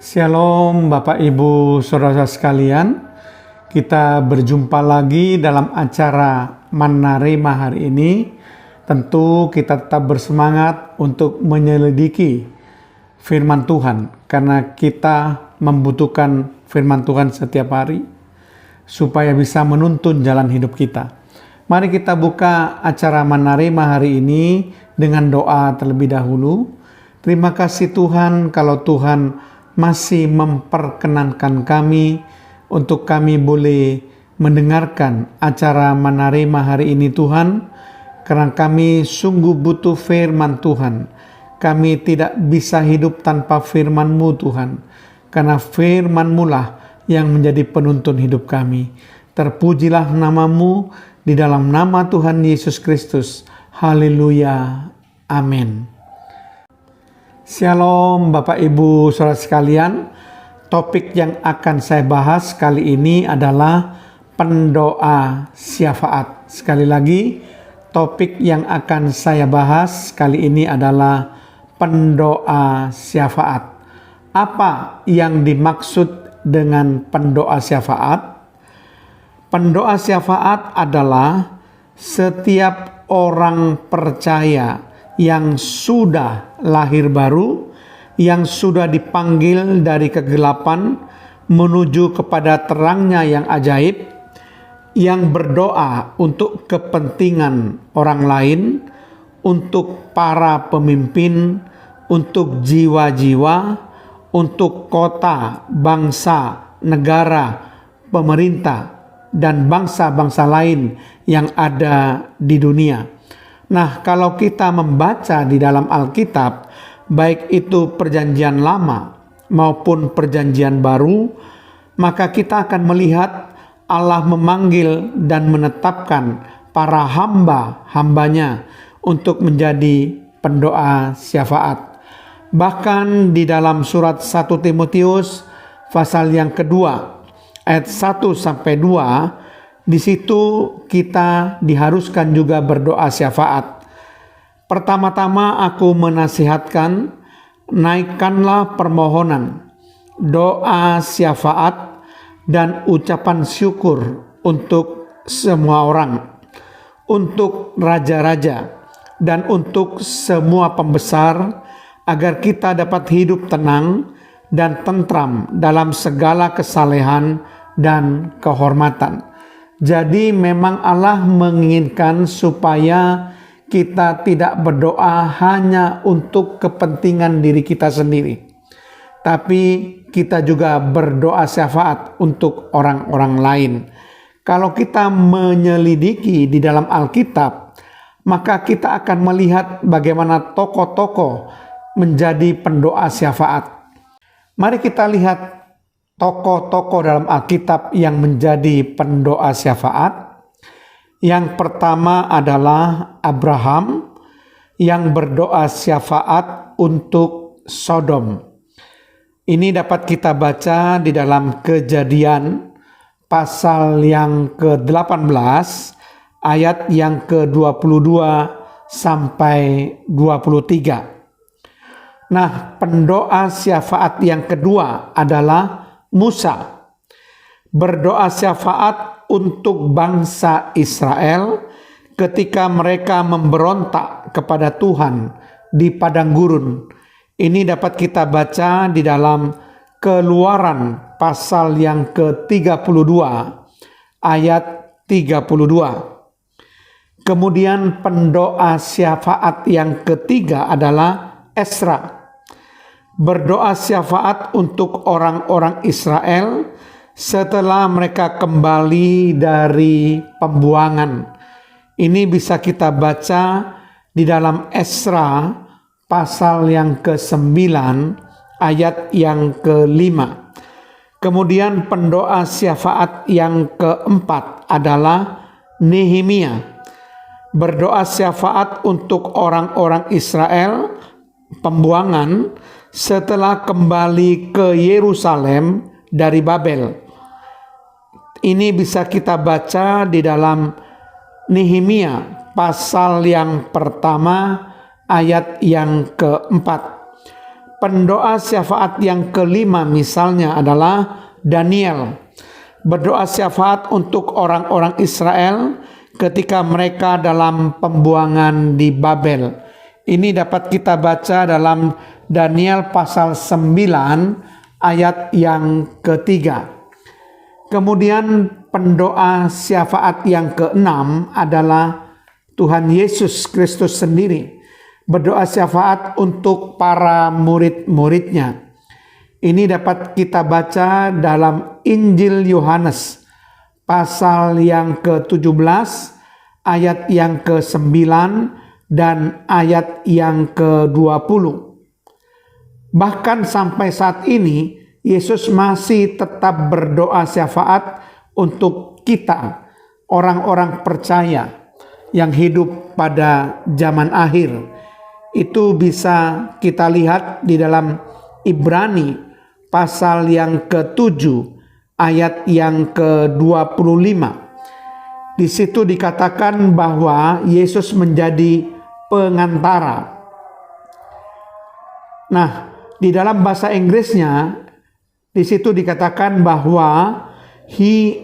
Shalom Bapak Ibu Saudara sekalian. Kita berjumpa lagi dalam acara Manna Rema hari ini. Tentu kita tetap bersemangat untuk menyelidiki firman Tuhan, karena kita membutuhkan firman Tuhan setiap hari supaya bisa menuntun jalan hidup kita. Mari kita buka acara Manna Rema hari ini dengan doa terlebih dahulu. Terima kasih Tuhan kalau Tuhan masih memperkenankan kami untuk kami boleh mendengarkan acara Manna Rema hari ini Tuhan, karena kami sungguh butuh firman Tuhan. Kami tidak bisa hidup tanpa firman-Mu Tuhan, karena firman-Mu lah yang menjadi penuntun hidup kami. Terpujilah nama-Mu di dalam nama Tuhan Yesus Kristus. Haleluya. Amin. Shalom Bapak Ibu Saudara sekalian. Topik yang akan saya bahas kali ini adalah pendoa syafaat. Sekali lagi, topik yang akan saya bahas kali ini adalah pendoa syafaat. Apa yang dimaksud dengan pendoa syafaat? Pendoa syafaat adalah setiap orang percaya yang sudah lahir baru, yang sudah dipanggil dari kegelapan menuju kepada terangnya yang ajaib, yang berdoa untuk kepentingan orang lain, untuk para pemimpin, untuk jiwa-jiwa, untuk kota, bangsa, negara, pemerintah, dan bangsa-bangsa lain yang ada di dunia. Nah, kalau kita membaca di dalam Alkitab, baik itu perjanjian lama maupun perjanjian baru, maka kita akan melihat Allah memanggil dan menetapkan para hamba-hambanya untuk menjadi pendoa syafaat. Bahkan di dalam surat 1 Timotius pasal yang kedua ayat 1-2, di situ kita diharuskan juga berdoa syafaat. Pertama-tama aku menasihatkan, naikkanlah permohonan, doa syafaat, dan ucapan syukur untuk semua orang, untuk raja-raja, dan untuk semua pembesar, agar kita dapat hidup tenang dan tentram dalam segala kesalehan dan kehormatan. Jadi memang Allah menginginkan supaya kita tidak berdoa hanya untuk kepentingan diri kita sendiri, tapi kita juga berdoa syafaat untuk orang-orang lain. Kalau kita menyelidiki di dalam Alkitab, maka kita akan melihat bagaimana tokoh-tokoh menjadi pendoa syafaat. Mari kita lihat tokoh-tokoh dalam Alkitab yang menjadi pendoa syafaat. Yang pertama adalah Abraham yang berdoa syafaat untuk Sodom. Ini dapat kita baca di dalam Kejadian pasal yang ke-18 ayat yang ke-22 sampai 23. Nah, pendoa syafaat yang kedua adalah Musa, berdoa syafaat untuk bangsa Israel ketika mereka memberontak kepada Tuhan di padang gurun. Ini dapat kita baca di dalam Keluaran pasal yang ke-32 ayat 32. Kemudian pendoa syafaat yang ketiga adalah Ezra, berdoa syafaat untuk orang-orang Israel setelah mereka kembali dari pembuangan. Ini bisa kita baca di dalam Ezra pasal yang ke-9 ayat yang ke-5. Kemudian pendoa syafaat yang keempat adalah Nehemia, berdoa syafaat untuk orang-orang Israel pembuangan setelah kembali ke Yerusalem dari Babel. Ini bisa kita baca di dalam Nehemia pasal yang pertama ayat yang keempat. Pendoa syafaat yang kelima misalnya adalah Daniel. Berdoa syafaat untuk orang-orang Israel ketika mereka dalam pembuangan di Babel. Ini dapat kita baca dalam Daniel pasal 9 ayat yang ketiga. Kemudian pendoa syafaat yang keenam adalah Tuhan Yesus Kristus sendiri. Berdoa syafaat untuk para murid-muridnya. Ini dapat kita baca dalam Injil Yohanes pasal yang ke-17 ayat yang ke-9 dan ayat yang ke-20. Bahkan sampai saat ini Yesus masih tetap berdoa syafaat untuk kita, orang-orang percaya yang hidup pada zaman akhir. Itu bisa kita lihat di dalam Ibrani pasal yang ke-7 ayat yang ke-25. Di situ dikatakan bahwa Yesus menjadi pengantara. Nah, di dalam bahasa Inggrisnya di situ dikatakan bahwa he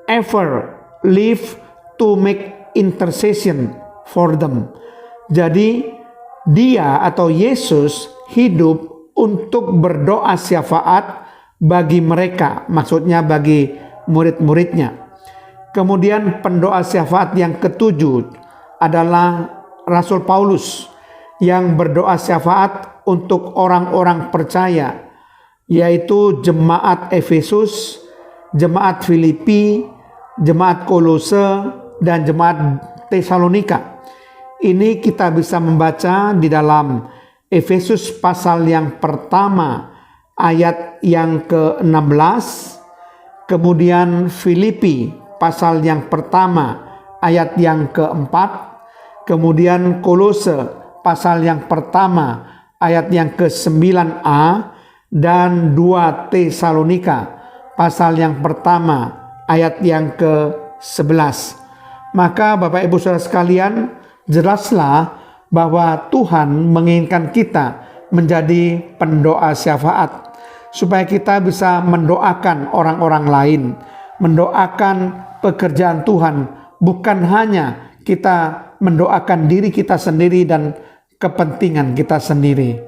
ever live to make intercession for them. Jadi dia atau Yesus hidup untuk berdoa syafaat bagi mereka, maksudnya bagi murid-muridnya. Kemudian pendoa syafaat yang ketujuh adalah Rasul Paulus yang berdoa syafaat untuk orang-orang percaya, yaitu jemaat Efesus, jemaat Filipi, jemaat Kolose, dan jemaat Tesalonika. Ini kita bisa membaca di dalam Efesus pasal yang pertama ayat yang ke-16, kemudian Filipi pasal yang pertama ayat yang ke-4, kemudian Kolose pasal yang pertama ayat yang ke-9a, dan 2 Tesalonika pasal yang pertama ayat yang ke-11. Maka Bapak Ibu Saudara sekalian, jelaslah bahwa Tuhan menginginkan kita menjadi pendoa syafaat supaya kita bisa mendoakan orang-orang lain, mendoakan pekerjaan Tuhan, bukan hanya kita mendoakan diri kita sendiri dan kepentingan kita sendiri.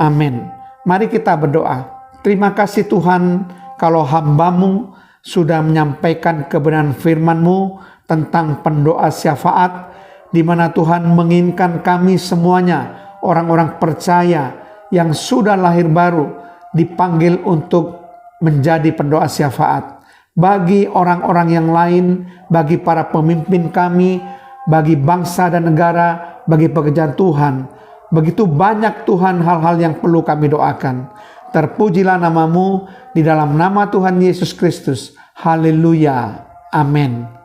Amin. Mari kita berdoa. Terima kasih Tuhan kalau hamba-Mu sudah menyampaikan kebenaran firman-Mu tentang pendoa syafaat, di mana Tuhan menginginkan kami semuanya, orang-orang percaya yang sudah lahir baru, dipanggil untuk menjadi pendoa syafaat bagi orang-orang yang lain, bagi para pemimpin kami, bagi bangsa dan negara, bagi pekerjaan Tuhan. Begitu banyak Tuhan hal-hal yang perlu kami doakan. Terpujilah nama-Mu di dalam nama Tuhan Yesus Kristus. Haleluya. Amin.